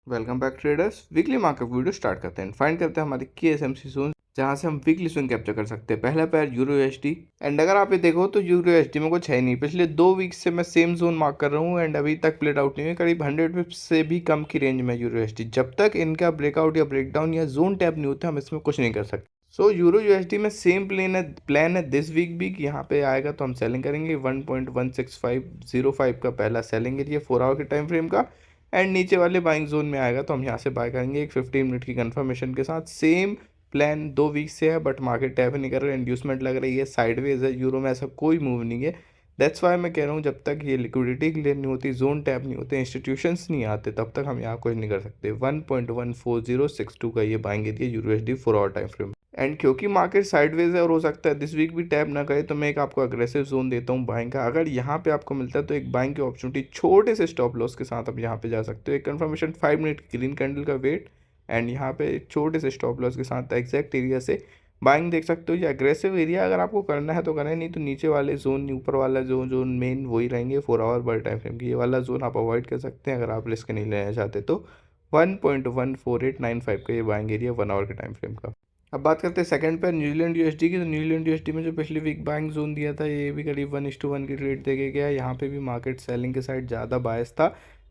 Welcome back traders. Weekly market video start करते हैं। Find करते हैं हमारे की एसएमसी जोन जहां से हम वीकली स्विंग कैप्चर कर सकते हैं। पहला पैर यूरो यूएसडी एंड अगर आप ये देखो तो यूरो यूएसडी में कुछ है नहीं। पिछले 2 वीक से मैं सेम जोन मार्क कर रहा हूँ एंड अभी तक प्लेट आउट नहीं है। करीब 100 पिप्स से भी कम की रेंज में यूरो यूएसडी। जब तक इनका ब्रेकआउट या ब्रेकडाउन या जोन टैप नहीं होता हम इसमें कुछ नहीं कर सकते। सो यूरो यूएसडी में सेम प्लान है दिस वीक भी कि यहाँ पे आएगा तो हम सेलिंग करेंगे। 1.16505 का पहला सेलिंग एरिया 4 आवर के टाइम फ्रेम का एंड नीचे वाले बाइंग जोन में आएगा तो हम यहाँ से बाय करेंगे एक 15 मिनट की कंफर्मेशन के साथ। सेम प्लान 2 वीक से है बट मार्केट टैप नहीं कर रहा है, इंड्यूसमेंट लग रही है, साइडवेज है। यूरो में ऐसा कोई मूव नहीं है। दैट्स वाई मैं कह रहा हूँ जब तक ये लिक्विडिटी क्लियर नहीं होती, जोन टैप नहीं होते, इंस्टीट्यूशंस नहीं आते, तब तक हम यहाँ कुछ नहीं कर सकते। 1.14062 का ये buying area euro USD 4 hour time frame. And क्योंकि मार्केट साइडवेज है और हो सकता है दिस वीक भी टैप ना करे तो मैं एक आपको अग्रेसिव जोन देता हूँ बाइंग का। अगर यहाँ पे आपको मिलता है तो एक बाइंग की अपॉर्चुनिटी छोटे से स्टॉप लॉस के साथ आप यहाँ पे जा सकते हो। एक कंफर्मेशन 5 मिनट की ग्रीन कैंडल का वेट एंड यहाँ पे एक छोटे से स्टॉप लॉस के साथ एग्जैक्ट एरिया से बाइंग देख सकते हो। ये अग्रेसिव एरिया अगर आपको करना है तो करें, नहीं तो नीचे वाले जोन, ऊपर वाला जोन मेन वही रहेंगे 4 आवर बड़े टाइम फ्रेम की। ये वाला जोन आप अवॉइड कर सकते हैं अगर आप रिस्क नहीं लेना चाहते तो। 1.14895 का ये बाइंग एरिया 1 आवर के टाइम फ्रेम का। अब बात करते हैं सेकंड पे न्यूजीलैंड यूएसडी की। तो न्यूजीलैंड यूएसडी में जो पिछली वीक बाइंग जोन दिया था ये भी करीब 1:1 की ट्रेड देके गया। यहाँ पे भी मार्केट सेलिंग के साइड ज़्यादा बायस था।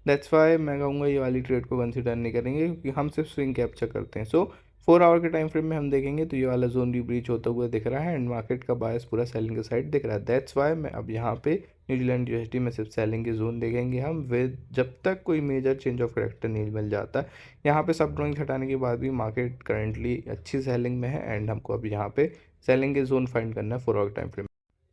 दैट्स वाई मैं कहूँगा ये वाली ट्रेड को कंसिडर नहीं करेंगे क्योंकि हम सिर्फ स्विंग कैप्चर करते हैं। सो 4 आवर के टाइम फ्रेम में हम देखेंगे तो ये वाला जोन भी ब्रीच होता हुआ दिख रहा है एंड मार्केट का बायस पूरा सेलिंग के साइड दिख रहा है। दैट्स वाई मैं अब यहाँ पे न्यूजीलैंड यूएसडी में सिर्फ सेलिंग के जोन देखेंगे हम, विद जब तक कोई मेजर चेंज ऑफ करेक्टर नहीं मिल जाता। यहाँ पे सब ड्राइंग हटाने के बाद भी मार्केट करंटली अच्छी सेलिंग में है एंड हमको अब यहाँ पे सेलिंग के जोन फाइंड करना है 4 आवर टाइम फ्रेम।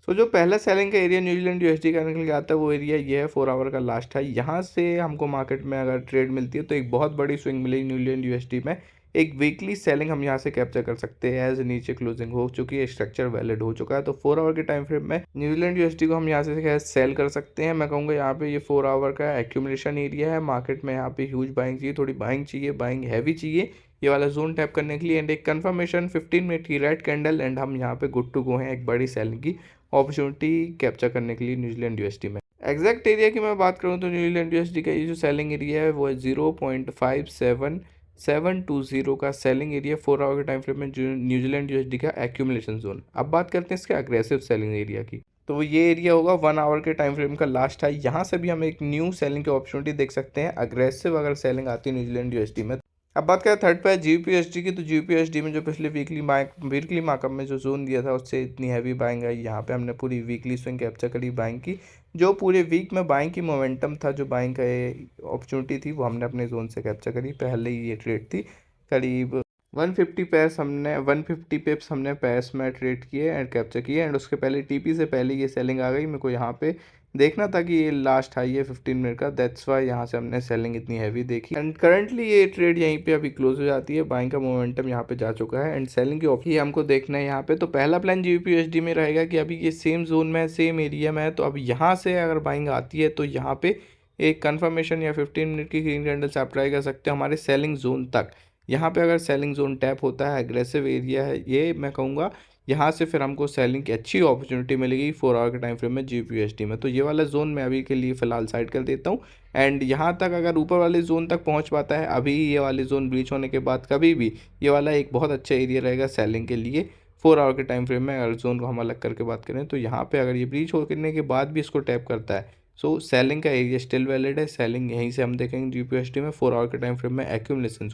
सो जो पहला सेलिंग का एरिया न्यूजीलैंड यूएसडी का निकल के आता है वो एरिया ये है 4 आवर का लास्ट है। यहाँ से हमको मार्केट में अगर ट्रेड मिलती है तो एक बहुत बड़ी स्विंग मिलेगी न्यूजीलैंड यूएसडी में। एक वीकली सेलिंग हम यहाँ से कैप्चर कर सकते हैं एज नीचे क्लोजिंग हो चुकी है, स्ट्रक्चर वैलिड हो चुका है। तो 4 आवर के टाइम फ्रेम में न्यूजीलैंड यूएसडी को हम यहाँ से सेल कर सकते हैं। मैं कहूँगा यहाँ पे ये 4 आवर का एक्यूमुलेशन एरिया है। मार्केट में यहाँ पे ह्यूज बाइंग चाहिए, थोड़ी बाइंग चाहिए, बाइंग हैवी चाहिए ये वाला जोन टैप करने के लिए एंड एक कंफर्मेशन 15 मिनट की रेड कैंडल एंड हम यहाँ पे गुड टू गो हैं एक बड़ी सेलिंग की अपॉर्चुनिटी कैप्चर करने के लिए न्यूजीलैंड यूएसडी में। एग्जैक्ट एरिया की मैं बात करूँ तो न्यूजीलैंड यूएसडी का ये जो सेलिंग एरिया है वो है 0.57720 का सेलिंग एरिया 4 आवर के टाइम फ्रेम में न्यूजीलैंड यूएसडी का एक्यूमुलेशन जोन। अब बात करते हैं इसके अग्रेसिव सेलिंग एरिया की। तो ये एरिया होगा 1 आवर के टाइम फ्रेम का लास्ट है। यहाँ से भी हम एक न्यू सेलिंग की अपॉर्चुनिटी देख सकते हैं अग्रेसिव अगर सेलिंग आती है न्यूजीलैंड यूएसडी में। अब बात करें थर्ड पे जीबीपीएसडी की। तो जीबीपीएसडी में जो पिछले वीकली मार्कअप में जो जोन दिया था उससे इतनी हैवी बाइंग आई। यहाँ पे हमने पूरी वीकली स्विंग कैप्चर करी बाइंग की। जो पूरे वीक में बाइंग की मोमेंटम था, जो बाइंग का अपॉर्चुनिटी थी वो हमने अपने जोन से कैप्चर करी। पहले ही ये ट्रेड थी करीब 150 पिप्स हमने पैस में ट्रेड किए एंड कैप्चर किए एंड उसके पहले टीपी से पहले ये सेलिंग आ गई। मेरे को यहाँ पे देखना था कि ये लास्ट हाई है 15 मिनट का। दैट्स वाई यहाँ से हमने सेलिंग इतनी हैवी देखी एंड करंटली ये ट्रेड यहीं पे अभी क्लोज हो जाती है। बाइंग का मोमेंटम यहाँ पे जा चुका है एंड सेलिंग की ऑप्शन हमको देखना है यहाँ पे। तो पहला प्लान जीबीपीएसडी में रहेगा कि अभी ये सेम जोन में है, सेम एरिया में है, तो अब यहाँ से अगर बाइंग आती है तो यहाँ पे एक कन्फर्मेशन या 15 मिनट की ग्रीन कैंडल से आप ट्राई कर सकते हो हमारे सेलिंग जोन तक। यहाँ पे अगर सेलिंग जोन टैप होता है, एग्रेसिव एरिया है ये, मैं कहूँगा यहाँ से फिर हमको सेलिंग की अच्छी अपॉर्चुनिटी मिलेगी 4 आवर के टाइम फ्रेम में जीबीपीएसडी में। तो ये वाला जोन मैं अभी के लिए फ़िलहाल साइड कर देता हूँ एंड यहाँ तक अगर ऊपर वाले जोन तक पहुँच पाता है अभी ये वाले जोन ब्रीच होने के बाद कभी भी, ये वाला एक बहुत अच्छा एरिया रहेगा सेलिंग के लिए 4 आवर के टाइम फ्रेम में। अगर जोन को हम अलग करके बात करें तो यहाँ पर अगर ये ब्रीच होने के बाद भी इसको टैप करता है सो सेलिंग का एरिया स्टिल वैलिड है। सेलिंग यहीं से हम देखेंगे जीपीएसटी में 4 आवर के टाइम फ्रेम में। एक्यूमुलेशन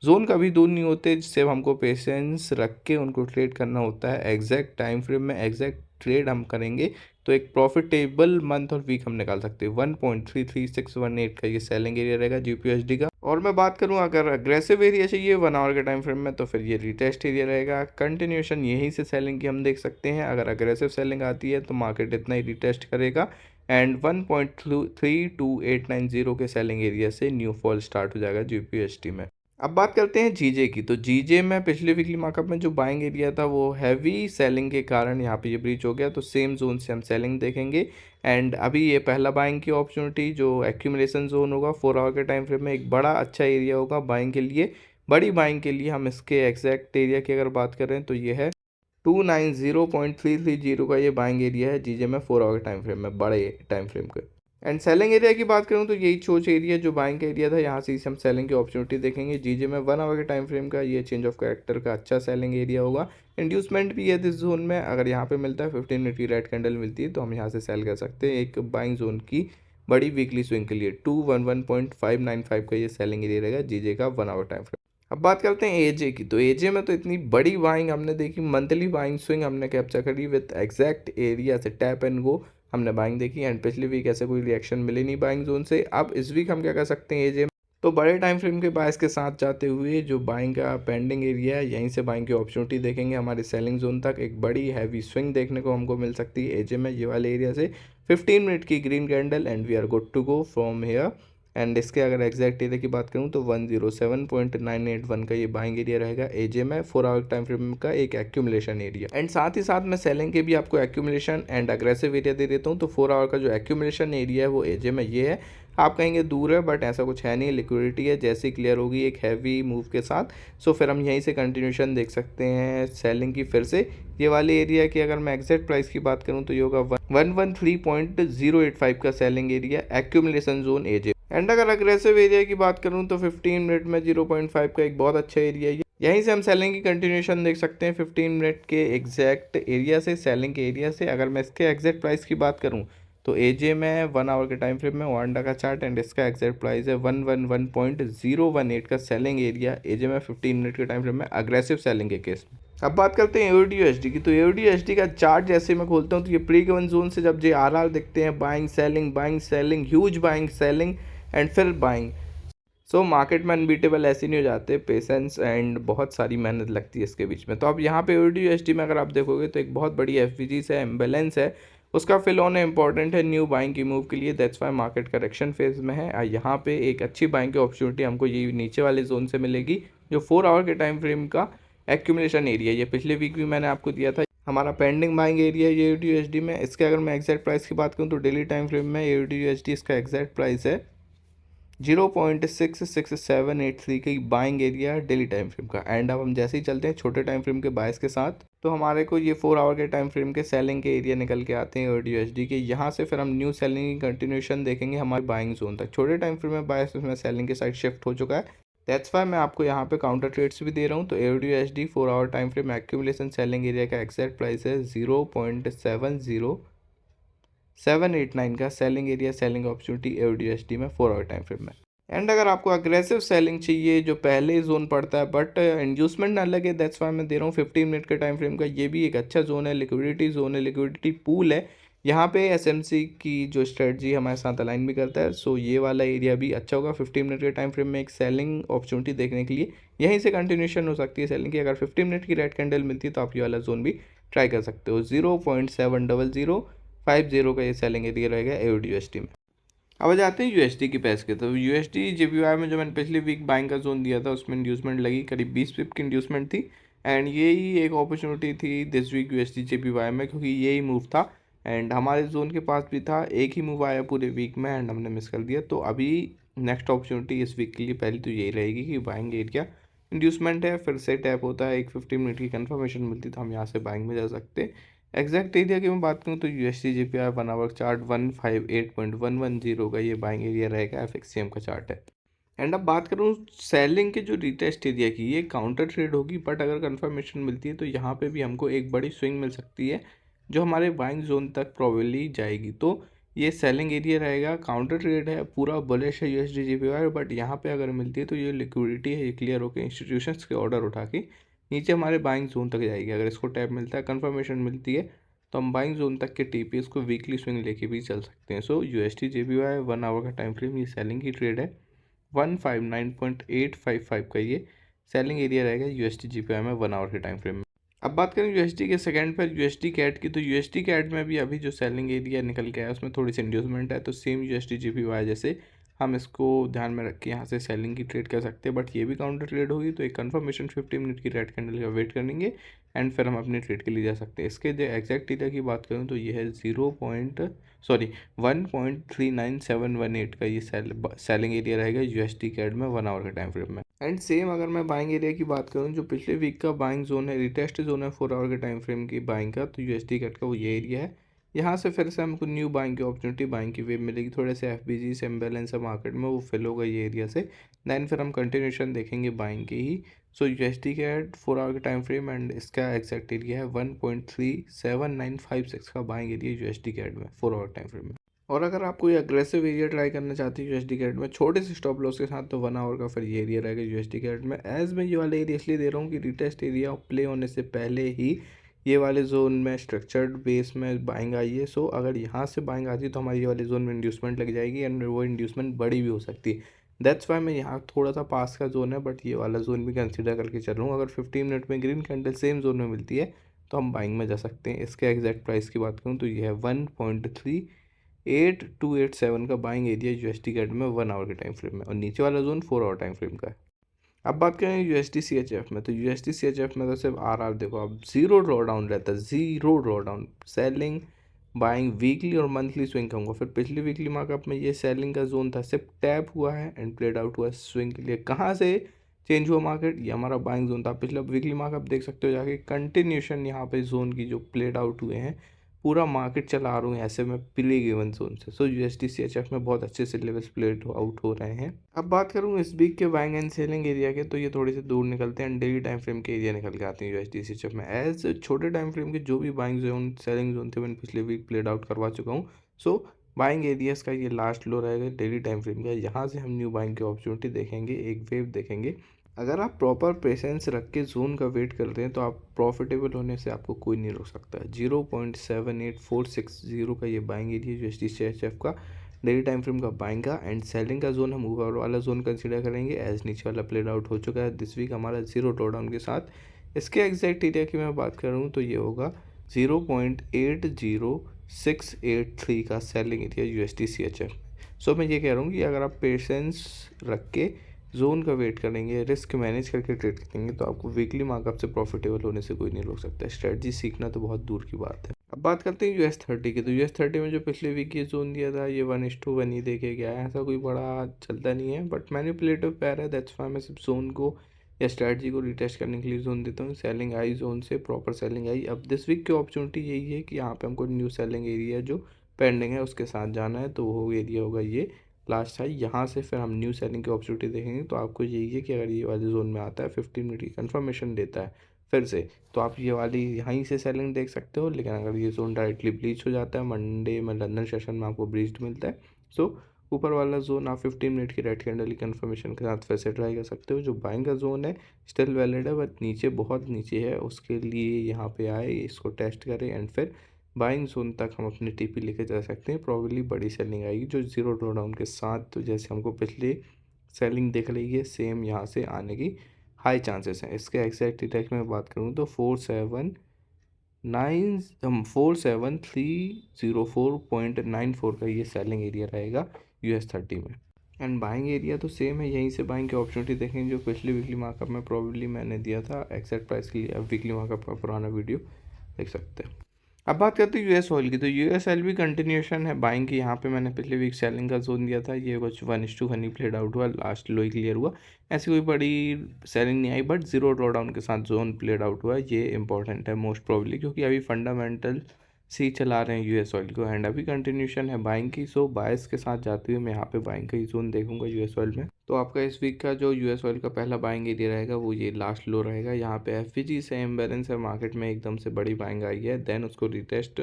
जोन कभी दूर नहीं होते, जिससे हमको पेशेंस रख के उनको ट्रेड करना होता है। एग्जैक्ट टाइम फ्रेम में एग्जैक्ट ट्रेड हम करेंगे तो एक प्रॉफिटेबल मंथ और वीक हम निकाल सकते हैं। 1.33618 का ये सेलिंग एरिया रहेगा जीपीएसडी का। और मैं बात करूं अगर अग्रेसिव एरिया चाहिए 1 आवर के टाइम फ्रेम में तो फिर ये रिटेस्ट एरिया रहेगा। कंटिन्यूशन यहीं से सेलिंग की हम देख सकते हैं। अगर अग्रेसिव सेलिंग आती है तो मार्केट इतना ही रिटेस्ट करेगा एंड 1.32890 के सेलिंग एरिया से न्यू फॉल स्टार्ट हो जाएगा जीपीएसटी में। अब बात करते हैं जीजे की। तो जीजे में पिछले वीकली मार्कअप में जो बाइंग एरिया था वो हैवी सेलिंग के कारण यहाँ पे ये ब्रीच हो गया। तो सेम जोन से हम सेलिंग देखेंगे एंड अभी ये पहला बाइंग की अपॉर्चुनिटी जो एक्यूमुलेशन जोन होगा 4 आवर के टाइम फ्रेम में एक बड़ा अच्छा एरिया होगा बाइंग के लिए। बड़ी बाइंग के लिए हम इसके एग्जैक्ट एरिया की अगर बात करें तो ये है 290.330 का ये बाइंग एरिया है जीजे में 4 आवर टाइम फ्रेम में, बड़े टाइम फ्रेम के। एंड सेलिंग एरिया की बात करूं तो यही सोच एरिया जो बाइंग का एरिया था, यहाँ से हम सेलिंग की अपॉर्चुनिटी देखेंगे। जीजे में 1 आवर के टाइम फ्रेम का ये चेंज ऑफ कैरेक्टर का अच्छा सेलिंग एरिया होगा। इंड्यूसमेंट भी है इस जोन में, अगर यहाँ पे मिलता है 15 मिनट की रेड कैंडल मिलती है तो हम यहाँ से सेल कर सकते हैं एक बाइंग जोन की बड़ी वीकली स्विंग के लिए। 211.595 का ये सेलिंग एरिया रहेगा जीजे का 1 आवर टाइम फ्रेम। अब बात करते हैं एजे की, तो एजे में तो इतनी बड़ी बाइंग हमने देखी, मंथली बाइंग स्विंग हमने कैप्चर करी विद एग्जैक्ट एरिया से टैप एंड गो हमने बाइंग देखी। एंड पिछली वीक ऐसे कोई रिएक्शन मिले नहीं बाइंग जोन से। अब इस वीक हम क्या कर सकते हैं एजे में, तो बड़े टाइम फ्रेम के बायस के साथ जाते हुए जो बाइंग का पेंडिंग एरिया है यहीं से बाइंग की अपॉर्चुनिटी देखेंगे। हमारे सेलिंग जोन तक एक बड़ी हैवी स्विंग देखने को हमको मिल सकती है एजे में, ये वाले एरिया से 15 मिनट की green candle and we are good to go from here. And इसके अगर एग्जैक्ट एरिया की बात करूं तो 107.981 का ये बाइंग एरिया रहेगा एजे में 4 आवर टाइम फ्रेम का एक एक्यूमुलेशन एरिया। एंड साथ ही साथ मैं सेलिंग के भी आपको एक्यूमुलेशन एंड अग्रेसिव एरिया दे देता हूं। तो 4 आवर का जो एक्यूमुलेशन एरिया है वो एजे में ये है, आप कहेंगे दूर है बट ऐसा कुछ है नहीं, लिक्विडिटी है जैसे क्लियर होगी एक हैवी मूव के साथ। सो फिर हम यहीं से कंटिन्यूशन देख सकते हैं सेलिंग की। फिर से ये वाले एरिया की अगर मैं एग्जैक्ट प्राइस की बात करूं तो ये होगा 113.085 का selling area accumulation zone AJ. And अगर अग्रेसिव एरिया की बात करूं तो 15 मिनट में 0.5 का एक बहुत अच्छा एरिया है। यहीं से हम सेलिंग की कंटिन्यूशन देख सकते हैं 15 मिनट के एग्जैक्ट एरिया से, सेलिंग के एरिया से। अगर मैं इसके एग्जैक्ट प्राइस की बात करूं तो एजे में 1 आवर के टाइम फ्रेम में वांडा का चार्ट एंड इसका एग्जैक्ट प्राइस है 111.018 का सेलिंग एरिया एजे में 15 मिनट के टाइम फ्रेम में अग्रेसिव सेलिंग के केस में। अब बात करते हैं एओडीयूएसडी की, तो एओडीयूएसडी का चार्ट जैसे मैं खोलता हूँ तो ये प्री गिवन जोन से जब जे आरआर दिखते हैं buying selling huge buying selling and फिर बाइंग। सो मार्केट में अनबीटेबल ऐसे नहीं हो जाते, पेशेंस एंड बहुत सारी मेहनत लगती है इसके बीच में। तो अब यहाँ पे एओडीयूएसडी में अगर आप देखोगे तो एक बहुत बड़ी एफवीजी से इम्बेलेंस है, उसका फिल ऑन इंपॉर्टेंट है न्यू बाइंग की मूव के लिए, that's why market correction phase में है। यहाँ पे एक अच्छी बाइंग की अपॉर्चुनिटी हमको ये नीचे वाले जोन से मिलेगी जो 4 आवर के टाइम फ्रेम का एक्यूमुलेशन एरिया, ये पिछले वीक भी मैंने आपको दिया था हमारा पेंडिंग बाइंग एरिया है एओडीयूएसडी में। इसके अगर मैं एग्जैक्ट प्राइस की बात करूँ तो डेली टाइम फ्रेम में एओडीयूएसडी इसका एग्जैक्ट प्राइस है 0.66783 की buying area daily time frame का। एंड अब हम जैसे ही चलते हैं छोटे टाइम फ्रेम के बायस के साथ तो हमारे को ये 4 आवर के टाइम फ्रेम के सेलिंग के एरिया निकल के आते हैं एओडीयूएसडी के। यहाँ से फिर हम न्यू सेलिंग की कंटिन्यूशन देखेंगे हमारे बाइंग जोन तक। छोटे टाइम फ्रेम में बायस उसमें सेलिंग के साइड शिफ्ट हो चुका है, दैट्स वाई मैं आपको यहाँ पे काउंटर ट्रेड्स भी दे रहा हूँ। तो AUDUSD 4 hour time frame accumulation selling area का एक्जैक्ट प्राइस है 0.70789 का selling area, selling opportunity AUDUSD में 4 आवर टाइम फ्रेम में। एंड अगर आपको अग्रेसिव सेलिंग चाहिए जो पहले जोन पड़ता है बट इंड्यूसमेंट ना लगे, दैट्स वाई मैं दे रहा हूँ 15 मिनट के टाइम फ्रेम का। ये भी एक अच्छा जोन है, लिक्विडिटी जोन है, लिक्विडिटी पूल है। यहाँ पे एसएमसी की जो स्ट्रेटजी हमारे साथ अलाइन भी करता है। सो ये वाला एरिया भी अच्छा होगा 15 मिनट के टाइम फ्रेम में एक सेलिंग अपॉर्चुनिटी देखने के लिए। यहीं से कंटिन्यूशन हो सकती है सेलिंग की। अगर 15 मिनट की रेड कैंडल मिलती है तो आप ये वाला जोन भी ट्राई कर सकते हो। 0.70050 का ये सेलिंग एरिया रहेगा एओडीयूएसडी में। अब आ जाते हैं यूएसडी की पैस के, तो यूएसडी जेपीवाई में जो मैंने पिछली वीक बाइंग का जोन दिया था उसमें इंड्यूसमेंट लगी, करीब 20 पिप की इंड्यूसमेंट थी। एंड यही एक अपॉर्चुनिटी थी दिस वीक यूएसडी जेपीवाई में, क्योंकि यही मूव था एंड हमारे जोन के पास भी था, एक ही मूव आया पूरे वीक में एंड हमने मिस कर दिया। तो अभी नेक्स्ट अपॉर्चुनिटी इस वीक के लिए पहली तो यही रहेगी कि बाइंग एरिया इंड्यूसमेंट है, फिर से टैप होता है, एक 15 मिनट की कन्फर्मेशन मिलती तो हम यहाँ से बाइंग में जा सकते हैं। एग्जैक्ट एरिया की मैं बात करूँ तो यूएसडी जीपीआई 1 आवर चार्ट 158.110 का ये बाइंग एरिया रहेगा, एफएक्ससीएम का चार्ट है। एंड अब बात करूँ सेलिंग के जो रिटेस्ट एरिया की, ये काउंटर ट्रेड होगी बट अगर कंफर्मेशन मिलती है तो यहाँ पे भी हमको एक बड़ी स्विंग मिल सकती है जो हमारे बाइंग जोन तक प्रोबेबली जाएगी। तो ये सेलिंग एरिया रहेगा, काउंटर ट्रेड है, पूरा बुलिश है यूएसडी जीपीआई, बट यहाँ पे अगर मिलती है तो ये लिक्विडिटी है, ये क्लियर होकर इंस्टीट्यूशंस के ऑर्डर उठा के नीचे हमारे बाइंग जोन तक जाएगी। अगर इसको टैप मिलता है, कंफर्मेशन मिलती है, तो हम बाइंग जोन तक के टीपीएस को वीकली स्विंग लेके भी चल सकते हैं। सो यूएसडी जेपीवाई 1 आवर का टाइम फ्रेम ये सेलिंग की ट्रेड है, 159.855 का ये सेलिंग एरिया रहेगा यूएसडी जीपीवाई में 1 आवर के टाइम फ्रेम में। अब बात करें यूएसडी के सेकंड पर यूएसडी कैट की, तो यूएसडी कैट में भी अभी जो सेलिंग एरिया निकल के आया उसमें थोड़ी सी इंड्यूसमेंट है, तो सेम यूएसडी जीपीवाई जैसे हम इसको ध्यान में रख के यहाँ से सेलिंग की ट्रेड कर सकते हैं, बट ये भी काउंटर ट्रेड होगी। तो एक कंफर्मेशन 15 मिनट की रेड कैंडल का वेट करेंगे एंड फिर हम अपने ट्रेड के लिए जा सकते हैं। इसके जो एग्जैक्ट एरिया की बात करूँ तो ये है 1.39718 का ये सेलिंग एरिया रहेगा यूएसडी कैट में 1 आवर के टाइम फ्रेम में। एंड सेम अगर मैं बाइंग एरिया की बात करूँ जो पिछले वीक का बाइंग जोन है, रिटेस्ट जोन है 4 आवर के टाइम फ्रेम की बाइंग का, तो यूएसडी कैट का वो ये एरिया है यहाँ से फिर से हमको न्यू बाइंग की अपॉर्चुनिटी, बाइंग की वेव मिलेगी। थोड़े से एफबीजी से इम्बैलेंस है मार्केट में, वो फिल होगा ये एरिया से। देन फिर हम कंटिन्यूशन देखेंगे बाइंग की ही। सो यूएसडी के 4 आवर के टाइम फ्रेम एंड इसका एग्जैक्ट एरिया है 1.37956 का बाइंग एरिया यूएसडी कैड में 4 आवर टाइम फ्रेम में। और अगर आप कोई अग्रेसिव एरिया ट्राई करना चाहते हैं यूएसडी कैड में छोटे से स्टॉप लॉस के साथ, तो 1 आवर का फिर ये एरिया रहेगा यूएसडी कैड में। एज मैं ये वाला एरिया इसलिए दे रहा हूँ कि रिटेस्ट एरिया प्ले होने से पहले ही ये वाले जोन में स्ट्रक्चर्ड बेस में बाइंग आई है। सो अगर यहाँ से बाइंग आती है तो हमारी ये वाले जोन में इंड्यूसमेंट लग जाएगी एंड वो इंड्यूसमेंट बड़ी भी हो सकती है। दैट्स वाई मैं यहाँ थोड़ा सा पास का जोन है बट ये वाला जोन भी कंसिडर करके चल रहा हूँ। अगर 15 मिनट में ग्रीन कैंडल सेम जोन में मिलती है तो हम बाइंग में जा सकते हैं। इसके एग्जैक्ट प्राइस की बात करूँ तो ये है 1.38287 का बाइंग एरिया यूएसडी कैड में 1 आवर के टाइम फ्रेम में, और नीचे वाला जोन 4 आवर टाइम फ्रेम का है। अब बात करें यूएसडी सीएचएफ में, तो यूएसडी सीएचएफ में तो सिर्फ आर देखो अब जीरो ड्रॉ डाउन रहता है, zero draw down, selling buying weekly और मंथली स्विंग कहूँगा। फिर पिछली वीकली मार्कअप में ये सेलिंग का जोन था, सिर्फ टैप हुआ है एंड प्लेड आउट हुआ स्विंग के लिए। कहाँ से चेंज हुआ मार्केट, ये हमारा बाइंग जोन था। पिछला वीकली मार्कअप देख सकते हो जाके, कंटिन्यूशन यहाँ पे जोन की जो प्लेड आउट हुए हैं, पूरा मार्केट चला रहा हूँ ऐसे में प्ले गिवन जोन से। सो यूएसडी सीएचएफ में बहुत अच्छे से लेवल्स प्लेड आउट हो रहे हैं। अब बात करूँ इस वीक के बाइंग एंड सेलिंग एरिया के, तो ये थोड़े से दूर निकलते हैं, डेली टाइम फ्रेम के एरिया निकल के आते हैं यूएसडी सीएचएफ में। एज छोटे टाइम फ्रेम के जो भी बाइंग जोन सेलिंग जोन थे मैंने पिछले वीक प्लेड आउट करवा चुका हूँ। सो बाइंग एरियाज का ये लास्ट लो रहेगा डेली टाइम फ्रेम का। यहाँ से हम न्यू बाइंग की अपॉर्चुनिटी देखेंगे, एक वेव देखेंगे। अगर आप प्रॉपर पेशेंस रख के जोन का वेट करते हैं तो आप प्रॉफिटेबल होने से आपको कोई नहीं रोक सकता है। 0.78460 का ये बाइंग एरिया यूएसडी सीएचएफ का डेली टाइम फ्रेम का बाइंग का, एंड सेलिंग का जोन हम ऊपर वाला जोन कंसीडर करेंगे एज नीचे वाला प्लेड आउट हो चुका है दिस वीक हमारा जीरो ड्रॉडाउन के साथ। इसके एग्जैक्ट एरिया की मैं बात करूँ तो ये होगा 0.80683 का सेलिंग एरिया यूएसडी सीएचएफ। सो मैं ये कह रहा हूँ कि अगर आप पेशेंस रख के जोन का वेट करेंगे, रिस्क मैनेज करके ट्रेड करेंगे, तो आपको वीकली मार्कअप से प्रॉफिटेबल होने से कोई नहीं रोक सकता। स्ट्रेटजी सीखना तो बहुत दूर की बात है। अब बात करते हैं US30 की, तो US30 में जो पिछले वीक ये जोन दिया था ये 1:1 ही देखे गया है, ऐसा कोई बड़ा चलता नहीं है बट मैनिपुलेटिव पैर है। दैट्स वाई मैं सिर्फ जोन को या स्ट्रेटजी को रिटेस्ट करने के लिए जोन देता हूँ। सेलिंग आई जोन से, प्रॉपर सेलिंग आई। अब दिस वीक की अपॉर्चुनिटी यही है कि यहाँ पे हमको न्यू सेलिंग एरिया जो पेंडिंग है उसके साथ जाना है, तो वो एरिया होगा ये लास्ट है। यहाँ से फिर हम न्यू सेलिंग की अपॉर्चुनिटी देखेंगे। तो आपको यही है कि अगर ये वाले जोन में आता है 15 मिनट की कंफर्मेशन देता है फिर से, तो आप ये वाली यहीं से सेलिंग देख सकते हो। लेकिन अगर ये जोन डायरेक्टली ब्रीच हो जाता है मंडे में लंदन सेशन में आपको ब्रीच मिलता है, सो ऊपर वाला जोन आप 15 मिनट की रेड कैंडल की कंफर्मेशन के साथ फिर से ट्राई कर सकते हो। जो बाइंग का जोन है स्टिल वैलिड है बट नीचे बहुत नीचे है, उसके लिए यहाँ पे आए, इसको टेस्ट करें एंड फिर बाइंग जोन तक हम अपनी टीपी लेके जा सकते हैं। प्रॉबली बड़ी सेलिंग आएगी जो जीरो ड्रॉडाउन के साथ, तो जैसे हमको पिछले सेलिंग दिख रही है सेम यहाँ से आने की हाई चांसेस हैं। इसके एग्जैक्ट डिटेक्ट में बात करूँ तो 47304.94 का ये सेलिंग एरिया रहेगा US30 में। एंड बाइंग एरिया तो सेम है, यहीं से बाइंग की अपॉर्चुनिटी देखेंगे जो पिछली वीकली मार्कअप में प्रॉब्ली मैंने दिया था एग्जैक्ट प्राइस के लिए। अब वीकली मार्कअप का पुराना वीडियो देख सकते हैं। अब बात करते हैं यूएस ऑयल की, तो यूएस ऑयल भी कंटिन्यूशन है बाइंग की। यहाँ पे मैंने पिछले वीक सेलिंग का जोन दिया था, ये कुछ 1:1 ही प्लेड आउट हुआ, लास्ट लो ही क्लियर हुआ। ऐसी कोई बड़ी सेलिंग नहीं आई बट जीरो ड्रॉडाउन के साथ जोन प्लेड आउट हुआ। ये इंपॉर्टेंट है मोस्ट प्रॉब्ली, क्योंकि अभी फंडामेंटल सी चला रहे हैं यूएस ऑयल को एंड अभी कंटिन्यूशन है बाइंग की। सो बायस के साथ जाते हुए मैं यहाँ पे बाइंग का ही जोन देखूंगा यूएस ऑयल में। तो आपका इस वीक का जो यूएस ऑयल का पहला बाइंग एरिया रहेगा वो ये लास्ट लो रहेगा। यहाँ पे एफवीजी से इम्बैलेंस है मार्केट में, एकदम से बड़ी बाइंग आई है, देन उसको रिटेस्ट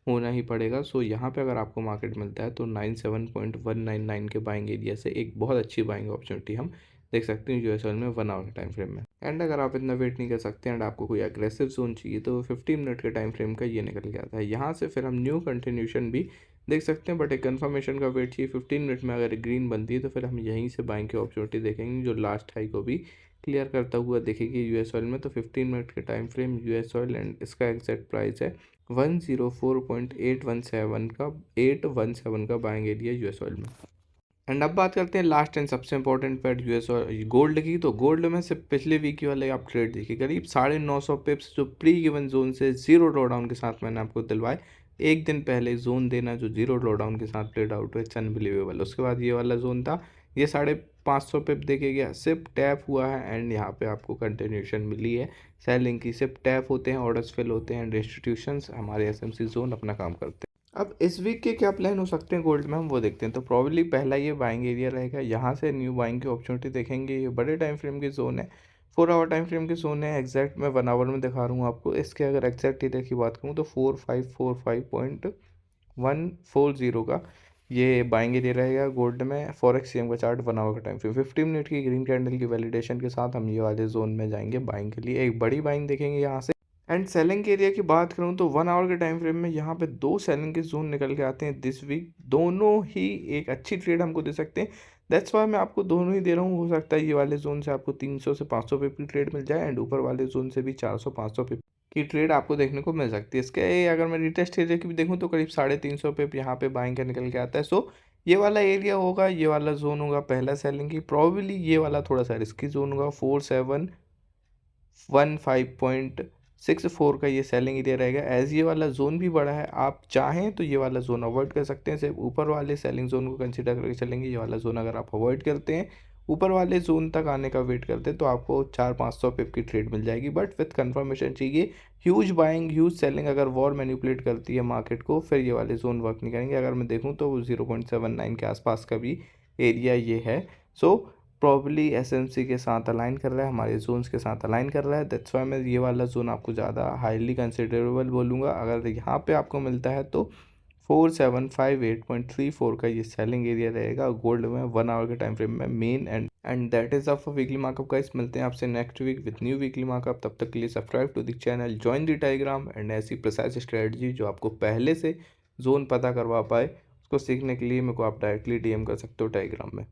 होना ही पड़ेगा। सो यहाँ पे अगर आपको मार्केट मिलता है तो 97.199 के बाइंग एरिया से एक बहुत अच्छी बाइंग अपॉर्चुनिटी हम देख सकते हैं यूएस ऑयल में 1 आवर के टाइम फ्रेम में। एंड अगर आप इतना वेट नहीं कर सकते एंड आपको कोई अग्रेसिव जोन चाहिए तो 15 मिनट के टाइम फ्रेम का ये निकल के आता है। यहाँ से फिर हम न्यू कंटिन्यूशन भी देख सकते हैं बट एक कंफर्मेशन का वेट चाहिए। 15 मिनट में अगर ग्रीन बनती है तो फिर हम यहीं से बाइंग की अपॉर्चुनिटी देखेंगे जो लास्ट हाई को भी क्लियर करता हुआ दिखेगी यूएस ऑयल में। तो 15 मिनट के time frame US oil and इसका एग्जैक्ट प्राइस है 104.817 का 817 का बाइंग एरिया यूएस ऑयल में। एंड अब बात करते हैं लास्ट एंड सबसे इंपॉर्टेंट पैड यूएस और गोल्ड की। तो गोल्ड में से पिछले वीक वाले आप ट्रेड देखिए, करीब 950 पिप्स जो प्री गिवन जोन से जीरो ड्रॉडाउन के साथ मैंने आपको दिलवाए। एक दिन पहले जोन देना जो जीरो ड्रॉडाउन के साथ प्लेड आउट हुआ, इट्स अनबिलीवेबल। उसके बाद ये वाला जोन था, ये 550 पिप देखे गया, सिर्फ टैप हुआ है एंड यहाँ पे आपको कंटिन्यूशन मिली है सेलिंग की। सिर्फ टैप होते हैं, ऑर्डर्स फिल होते हैं एंड इंस्टीट्यूशंस हमारे एसएमसी जोन अपना काम करते हैं। अब इस वीक के क्या प्लान हो सकते हैं गोल्ड में, हम वो देखते हैं। तो प्रॉब्ली पहला ये बाइंग एरिया रहेगा, यहाँ से न्यू बाइंग की अपॉर्चुनिटी देखेंगे। ये बड़े टाइम फ्रेम की जोन है, 4 आवर टाइम फ्रेम की जोन है। एग्जैक्ट मैं 1 आवर में दिखा रहा हूँ आपको। इसके अगर एग्जैक्ट एरिया की बात करूँ तो 4545.140 का ये बाइंग एरिया रहेगा गोल्ड में। फॉरेक्स का चार्ट 1 आवर का टाइम फ्रेम, 50 मिनट की ग्रीन कैंडल की वैलिडेशन के साथ हम ये वाले जोन में जाएंगे बाइंग के लिए। एक बड़ी बाइंग देखेंगे यहाँ से। एंड सेलिंग के एरिया की बात करूँ तो 1 आवर के टाइम फ्रेम में यहाँ पे 2 सेलिंग के जोन निकल के आते हैं दिस वीक। दोनों ही एक अच्छी ट्रेड हमको दे सकते हैं। दैट्स वाई मैं आपको दोनों ही दे रहा हूँ। हो सकता है ये वाले जोन से आपको 300 से 500 पिप की ट्रेड मिल जाए, एंड ऊपर वाले जोन से भी 400-500 पिप की ट्रेड आपको देखने को मिल सकती है। इसके अगर मैं रिटेस्ट एरिया की भी देखूँ तो करीब 350 पिप यहाँ पे बाइंग का निकल के आता है। सो ये वाला एरिया होगा, ये वाला जोन होगा पहला सेलिंग की। प्रॉब्ली ये वाला थोड़ा सा रिस्की जोन होगा, 4715.64 का ये सेलिंग एरिया रहेगा। एज ये वाला जोन भी बड़ा है, आप चाहें तो ये वाला जोन अवॉइड कर सकते हैं। सिर्फ ऊपर वाले सेलिंग जोन को कंसीडर करके चलेंगे। ये वाला जोन अगर आप अवॉइड करते हैं, ऊपर वाले जोन तक आने का वेट करते हैं, तो आपको 400-500 पिप की ट्रेड मिल जाएगी। बट विथ कंफर्मेशन चाहिए। ह्यूज बाइंग ह्यूज सेलिंग अगर वॉर मैनिपुलेट करती है मार्केट को, फिर ये वाले जोन वर्क नहीं करेंगे। अगर मैं देखूँ तो 0.79 के आसपास का भी एरिया ये है। सो प्रॉब्ली एसएमसी के साथ अलाइन कर रहा है, हमारे जोन्स के साथ अलाइन कर रहा है। दैट्स वाई मैं ये वाला जोन आपको ज़्यादा हाईली कंसिडरेबल बोलूँगा। अगर यहाँ पे आपको मिलता है तो 4758.34 का ये सेलिंग एरिया रहेगा गोल्ड में 1 आवर के टाइम फ्रेम में main. And that is of weekly markup guys. मिलते हैं आपसे next week with new weekly markup. तब तक के लिए subscribe to the channel, join the telegram, and ऐसी प्रिसाइज स्ट्रेटजी जो आपको पहले से जोन पता करवा पाए, उसको सीखने के लिए मेरे को आप डायरेक्टली डीएम कर सकते हो टेलीग्राम में।